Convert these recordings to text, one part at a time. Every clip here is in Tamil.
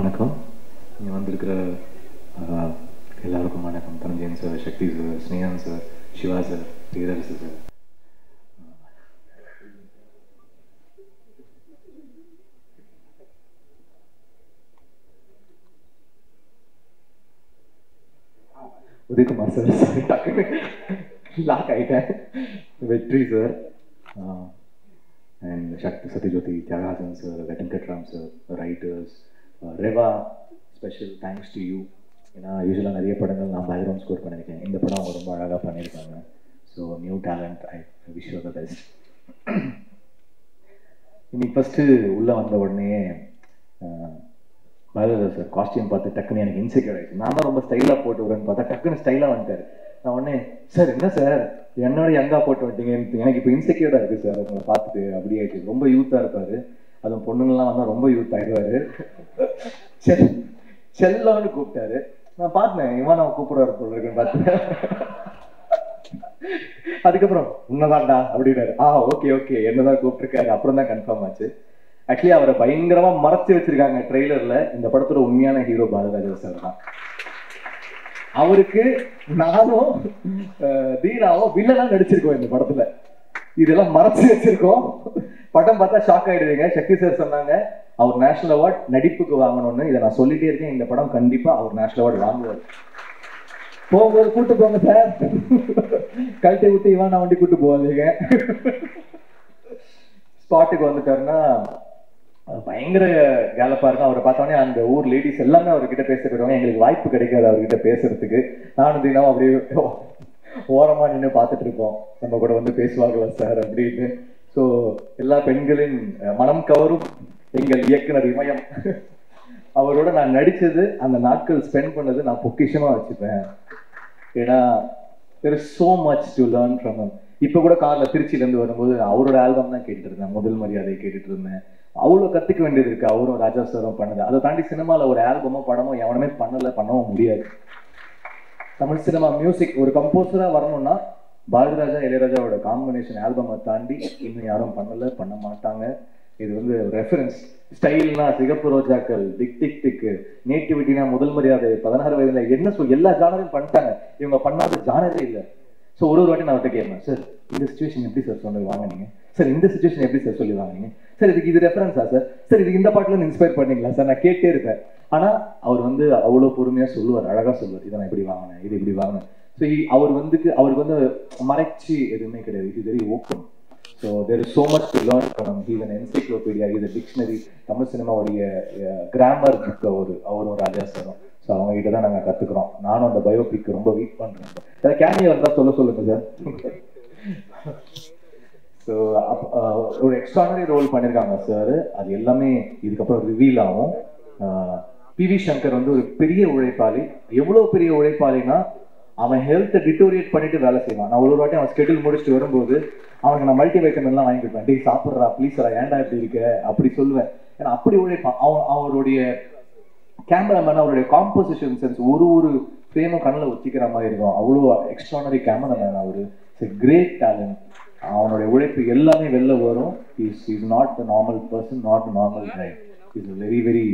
வணக்கம். இங்கே வந்திருக்கிற எல்லாருக்கும் வணக்கம். Dhananjayan sir, Sakthi sir, Snehan sir, Siva sir, Perarasu sir. Udhayakumar sir, டக்குன்னு லாக் ஆகிட்டேன். Vetri sir and Sakthi Sathyajothi, Thiyagarajan sir, Venkatram sir, writers, Reva, special thanks to you. ஏன்னா யூஸ்வலாக நிறைய படங்கள் நான் பேக்ரவுண்ட் ஸ்கோர் பண்ணியிருக்கேன். இந்த படம் அவங்க ரொம்ப அழகாக பண்ணியிருக்காங்க. So new talent, I wish you the best. இன்னைக்கு ஃபஸ்ட்டு உள்ளே வந்த உடனே பாரத சார் காஸ்டியூம் பார்த்து டக்குன்னு எனக்கு இன்செக்யூர் ஆகிடுச்சு. நான் தான் ரொம்ப ஸ்டைலாக போட்டு வரேன்னு பார்த்தா டக்குன்னு ஸ்டைலாக வந்துட்டார். நான் உடனே சார் என்ன சார் என்னோட யங்காக போட்டு வந்துட்டீங்க, எனக்கு இப்போ இன்செக்யூர்டாக இருக்குது சார் உங்களை பார்த்துட்டு. அப்படி ஆகிடுச்சு. ரொம்ப யூத்தாக இருப்பார். அதுவும் பொண்ணுங்கள்லாம் வந்தால் ரொம்ப யூத் ஆகிடுவார். செல்லோன்னு கூப்பிட்டாரு. நான் பார்த்தேன் இவன் நான் கூப்பிடுவார் போல இருக்குன்னு பார்த்தேன். அதுக்கப்புறம் உன்னதான்டா அப்படின்னாரு. ஓகே ஓகே என்னதான் கூப்பிட்டுருக்காரு. அப்புறம் தான் கன்ஃபார்ம் ஆச்சு. ஆக்சுவலி அவரை பயங்கரமா மறைச்சு வச்சிருக்காங்க ட்ரெய்லர்ல. இந்த படத்தோட உண்மையான ஹீரோ பாரதிராஜா சார் தான். அவருக்கு நானும் தீனாவும் வில்லனா நடிச்சிருக்கோம் இந்த படத்துல. இதெல்லாம் மறைச்சு வச்சிருக்கோம். படம் பார்த்தா ஷாக் ஆயிடுவீங்க. சக்தி சார் சொன்னாங்க அவர் நேஷனல் அவார்ட் நடிப்புக்கு வாங்கணும்னு. இதை நான் சொல்லிட்டே இருக்கேன். இந்த படம் கண்டிப்பா அவர் நேஷனல் அவார்டு வாங்குவார். போகும்போது கூட்டு போங்க சார். கழட்டி விட்டு இவன் நான் வண்டி கூட்டு போவாதீங்க. ஸ்பாட்டுக்கு வந்துட்டாருன்னா பயங்கர கேலப்பா இருக்கும். அவரை பார்த்தோன்னே அந்த ஊர் லேடிஸ் எல்லாமே அவர்கிட்ட பேச போயிடுவாங்க. எங்களுக்கு வாய்ப்பு கிடைக்காது அவர்கிட்ட பேசுறதுக்கு. நானும் தினம் அப்படியே ஓரமா நின்று பார்த்துட்டு இருக்கோம். நம்ம கூட வந்து பேசுவாங்களா சார் அப்படின்னு. ஸோ எல்லா பெண்களின் மனம் கவரும் எங்கள் இயக்குனர் இமயம் அவரோட நான் நடிச்சது, அந்த நாட்கள் ஸ்பெண்ட் பண்ணது நான் பொக்கிஷமா வச்சுப்பேன். ஏன்னா there is so much to learn from him. இப்போ கூட கார்ல திருச்சியிலேருந்து வரும்போது அவரோட ஆல்பம் தான் கேட்டுட்டு இருந்தேன். முதல் மரியாதை கேட்டுட்டு இருந்தேன். அவ்வளோ கற்றுக்க வேண்டியது இருக்கு. அவரும் ராஜா சாரும் பண்ணது. அதை தாண்டி சினிமாவில் ஒரு ஆல்பமோ படமோ எவனுமே பண்ணவும் முடியாது. தமிழ் சினிமா மியூசிக் ஒரு கம்போசராக வரணும்னா பாரதிராஜா இளையராஜாவோட காம்பினேஷன் ஆல்பமை தாண்டி இன்னும் யாரும் பண்ண மாட்டாங்க. இது வந்து ரெஃபரன்ஸ். ஸ்டைல்னா சிகப்பு ரோஜாக்கள், டிக் டிக் டிக்கு, நேட்டிவிட்டினா முதல் மரியாதை, 16 வயதுல என்ன எல்லா ஜானரையும் பண்ணிட்டாங்க. இவங்க பண்ணாத ஜானரே இல்லை. ஸோ ஒரு வாட்டி நான் அவர்கிட்ட கேட்பேன், சார் இந்த சுச்சுவேஷன் எப்படி சார் சொல்லி வாங்கினீங்க சார், இந்த சுச்சுவேஷன் எப்படி சார் சொல்லி வாங்கினீங்க சார், இதுக்கு இது ரெஃபரன்ஸா சார் இதுக்கு இந்த பாட்டுல இன்ஸ்பயர் பண்ணீங்களா சார், நான் கேட்டே இருப்பேன். ஆனா அவர் வந்து அவ்வளோ பொறுமையா சொல்லுவார், அழகா சொல்லுவார். இதை நான் இப்படி வாங்கினேன், இது இப்படி வாங்கினேன். ஸோ அவருக்கு வந்து மறைச்சி எதுவுமே கிடையாது. இது very open. So there is so much to learn from him. He's an encyclopedia, he's a dictionary. Tamil சினிமாவுடைய கிராமர் புக் அவரும் ராஜா சாரும். ஸோ அவங்க கிட்ட தான் நாங்கள் கற்றுக்குறோம். நானும் அந்த பயோபிக் ரொம்ப வீக் பண்ணுறேன். ஏதாவது கேமியா இருந்தால் சொல்லுங்க சார். ஸோ ஒரு எக்ஸ்ட்ரானரி ரோல் பண்ணியிருக்காங்க சார். அது எல்லாமே இதுக்கப்புறம் ரிவீல் ஆகும். பி.வி. சங்கர் வந்து ஒரு பெரிய உழைப்பாளி. எவ்வளோ பெரிய உழைப்பாளினா அவன் ஹெல்த்தை டிட்டோரியேட் பண்ணிட்டு வேலை செய்வான். நான் ஒரு வாட்டி அவன் ஸ்கெடியூல் முடிச்சுட்டு வரும்போது அவனுக்கு நான் மல்டி வைட்டமின் எல்லாம் வாங்கி கொடுப்பேன். டே சாப்பிட்றா ப்ளீஸ்ரா, ஏன்டா இப்படி இருக்க அப்படி சொல்லுவேன். ஏன்னா அப்படி உழைப்பான். அவருடைய கேமராமேன், அவருடைய காம்போசிஷன் சென்ஸ் ஒரு ஃப்ரேமும் கண்ணில் வச்சுக்கிற மாதிரி இருக்கும். அவ்வளோ எக்ஸ்ட்ரானரி கேமராமேன் அவரு. It's a great talent. அவனுடைய உழைப்பு எல்லாமே வெளில வரும். Is not the normal person, not normal guy. Is a very very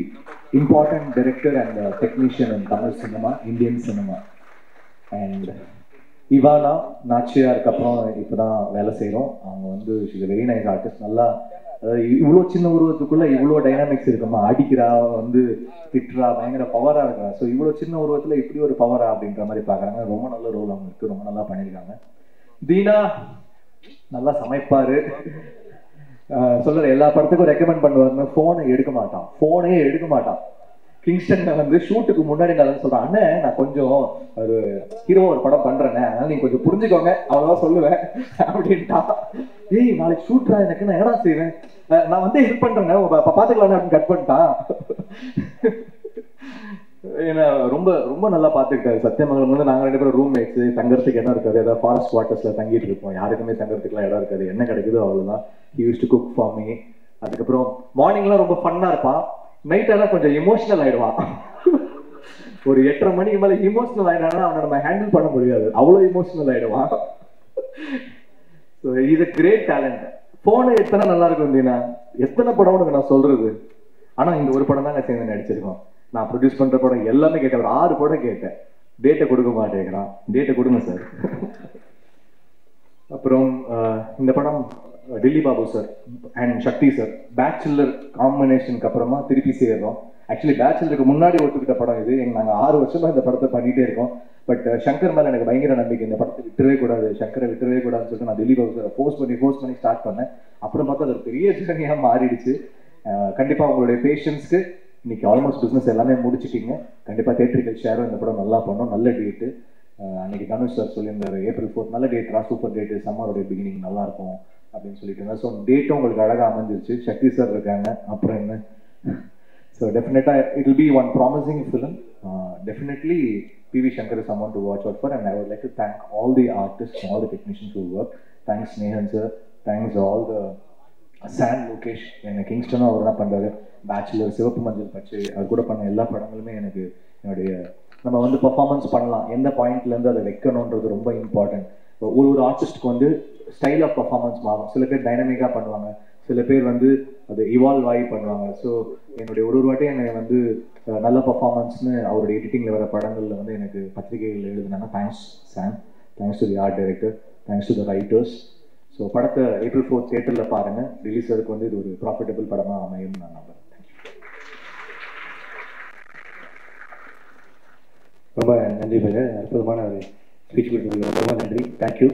important director and technician in Tamil cinema, Indian cinema. And Ivana நாச்சியாருக்கு அப்புறம் இப்போதான் வேலை செய்கிறோம். அவங்க வந்து ஷீஸ் வெரி நைஸ் ஆர்டிஸ்ட். நல்லா அதாவது இவ்வளோ சின்ன உருவத்துக்குள்ள இவ்வளோ டைனாமிக்ஸ் இருக்குமா, அடிக்கிறா, வந்து திட்டுறா, பயங்கர பவராக இருக்கிறா. ஸோ இவ்வளோ சின்ன உருவத்தில் இப்படி ஒரு பவரா அப்படின்ற மாதிரி பார்க்குறாங்க. ரொம்ப நல்ல ரோல் அவங்களுக்கு, ரொம்ப நல்லா பண்ணியிருக்காங்க. தீனா நல்லா சமைப்பாரு. சொல்ற எல்லா படத்துக்கும் ரெக்கமெண்ட் பண்ணுவாருன்னு ஃபோனே எடுக்க மாட்டான். கிங்ஸ்டன் வந்து ஷூட்டுக்கு முன்னாடி நான் சொல்றேன், அண்ணன் நான் கொஞ்சம் ஒரு ஹீரோ ஒரு படம் பண்றேன்னு, அதனால நீங்க கொஞ்சம் புரிஞ்சுக்கோங்க அவ்வளவுதான் சொல்லுவேன் அப்படின்ட்டா. ஏய் நாளைக்கு ஷூட்ரா, எனக்கு நான் என்ன செய்வேன், நான் வந்து ஹெல்ப் பண்றேங்க பாத்துக்கலான்னு அப்படின்னு கட் பண்ணிட்டான். ஏன்னா ரொம்ப ரொம்ப நல்லா பாத்துக்கிட்டாரு. சத்தியமங்கலம் வந்து நாங்க 2 பேரும் ரூம் மேட்ஸ், தங்கறதுக்கு இடம் இருக்காது. ஏதாவது ஃபாரஸ்ட் குவார்டர்ஸ்ல தங்கிட்டு இருப்போம். யாருக்குமே தங்கறதுக்குலாம் இடம் இருக்காது. என்ன கிடைக்குதோ அவ்வளவுதான். He used to cook for me. அதுக்கப்புறம் மார்னிங்லாம் ரொம்ப ஃபன்னா இருப்பான். நைட்டெல்லாம் கொஞ்சம் இமோஷனல் ஆயிடுவான். ஒரு 8:30 மணிக்கு மேல இமோஷனல் ஆயிடானா அவனை நம்ம ஹேண்டில் பண்ண முடியாது. அவ்வளோ இமோஷனல் ஆயிடுவான். ஸோ இது கிரேட் டேலண்ட். போனை எத்தனை நல்லா இருக்கும் தீனா, எத்தனை படம் உனக்கு நான் சொல்றது. ஆனா இந்த ஒரு படம் தான் சேர்ந்து நடிச்சிருக்கோம். நான் ப்ரொடியூஸ் பண்ற படம் எல்லாமே கேட்டேன், ஒரு 6 படம் கேட்டேன். டேட்டை கொடுக்க மாட்டேங்கிறான். டேட்டை கொடுங்க சார். அப்புறம் இந்த படம் Dilli Babu sir and Sakthi sir bachelor காம்பினேஷனுக்கு அப்புறமா திருப்பி சேர்றோம். ஆக்சுவலி பேச்சுலருக்கு முன்னாடி ஒத்துக்கிட்ட படம் இது. நாங்கள் 6 வருஷமா இந்த படத்தை பண்ணிட்டே இருக்கோம். பட் சங்கர் மேலே எனக்கு பயங்கர நம்பிக்கை, இந்த படத்தை விட்டுறவே கூடாது, சங்கரை விட்டுறவே கூடாதுன்னு சொல்லிட்டு நான் டில்லி பாபு சாரை ஃபோர்ஸ் பண்ணி ஸ்டார்ட் பண்ணேன். அப்புறம் பார்த்தா அது ஒரு பெரிய ஜர்னியாக மாறிடுச்சு. கண்டிப்பாக உங்களுடைய பேஷன்ஸ்க்கு இன்னைக்கு ஆல்மோஸ்ட் பிஸ்னஸ் எல்லாமே முடிச்சிட்டீங்க. கண்டிப்பாக தேட்டரிக்கல் ஷேரும் இந்த படம் நல்லா பண்ணோம். நல்ல டேட்டு அன்னைக்கு தனுஷ் சார் சொல்லியிருந்தாரு, April 4 நல்ல டேட்ரா, சூப்பர் டேட்டு, சம்மருடைய பிகினிங் நல்லா இருக்கும் அப்படின்னு சொல்லிட்டு இருந்தார். ஸோ டேட்டும் உங்களுக்கு அழகாக அமைஞ்சிருச்சு. சக்தி சார் இருக்காங்க, அப்புறம் என்ன. ஸோ டெஃபினட்டாக it will be one promising film. Definitely PV Shankar is someone to watch out for, and I would like to thank all the artists, all the technicians who work. Thanks Nehan sir, thanks all the San Lokesh, எனக்கு கிங்ஸ்டனும் அவர் தான் பண்ணுறாரு. பேச்சுலர், சிவப்பு மஞ்சள் பச்சை, அவர் கூட பண்ண எல்லா படங்களுமே எனக்கு என்னுடைய நம்ம வந்து பர்ஃபார்மன்ஸ் பண்ணலாம், எந்த பாயிண்ட்லேருந்து அதை வைக்கணுன்றது ரொம்ப இம்பார்ட்டன்ட். ஒரு ஆர்டிஸ்ட்க்கு வந்து ஸ்டைல் ஆஃப் பர்ஃபார்மன்ஸ் மாறும். சில பேர் டைனமிக்காக பண்ணுவாங்க, சில பேர் வந்து அது இவால்வ் ஆகி பண்ணுவாங்க. ஸோ என்னுடைய ஒரு வாட்டியும் என்னை வந்து நல்ல பர்ஃபார்மன்ஸ்னு அவருடைய எடிட்டிங்கில் வர படங்களில் வந்து எனக்கு பத்திரிகைகள் எழுதுனாங்க. Thanks Sam, thanks to the art director, thanks to the writers. So படத்தை April 4 தியேட்டரில் பாருங்கள். ரிலீஸருக்கு வந்து இது ஒரு ப்ராஃபிட்டபிள் படமாக அமையும் நான் நம்புறேன். ரொம்ப நன்றி பேர், அற்புதமான ஒரு ஸ்பீச் கொடுத்ததுக்கு ரொம்ப நன்றி. தேங்க்யூ.